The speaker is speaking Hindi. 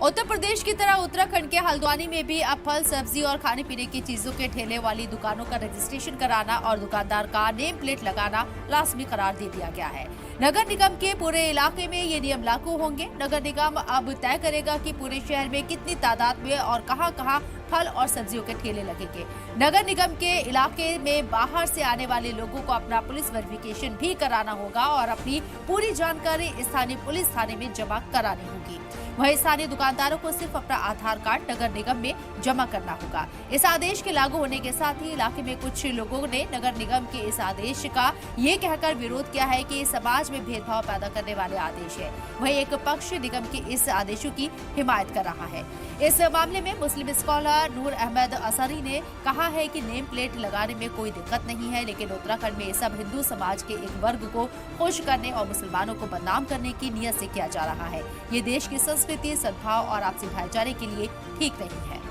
उत्तर प्रदेश की तरह उत्तराखंड के हल्द्वानी में भी अब फल, सब्जी और खाने पीने की चीजों के ठेले वाली दुकानों का रजिस्ट्रेशन कराना और दुकानदार का नेम प्लेट लगाना लाजमी करार दे दिया गया है। नगर निगम के पूरे इलाके में ये नियम लागू होंगे। नगर निगम अब तय करेगा कि पूरे शहर में कितनी तादाद में और कहां-कहां फल और सब्जियों के ठेले लगेंगे। नगर निगम के इलाके में बाहर से आने वाले लोगों को अपना पुलिस वेरिफिकेशन भी कराना होगा और अपनी पूरी जानकारी स्थानीय पुलिस थाने में जमा करानी होगी। वहीं स्थानीय दुकानदारों को सिर्फ अपना आधार कार्ड नगर निगम में जमा करना होगा। इस आदेश के लागू होने के साथ ही इलाके में कुछ लोगों ने नगर निगम के इस आदेश का ये कहकर विरोध किया है कि समाज में भेदभाव पैदा करने वाले आदेश है। वहीं एक पक्ष निगम के इस आदेशों की हिमायत कर रहा है। इस मामले में मुस्लिम स्कॉलर नूर अहमद असरी ने कहा है कि नेम प्लेट लगाने में कोई दिक्कत नहीं है, लेकिन उत्तराखंड में सब हिंदू समाज के एक वर्ग को खुश करने और मुसलमानों को बदनाम करने की नीयत से किया जा रहा है। ये देश की संस्कृति, सद्भाव और आपसी भाईचारे के लिए ठीक नहीं है।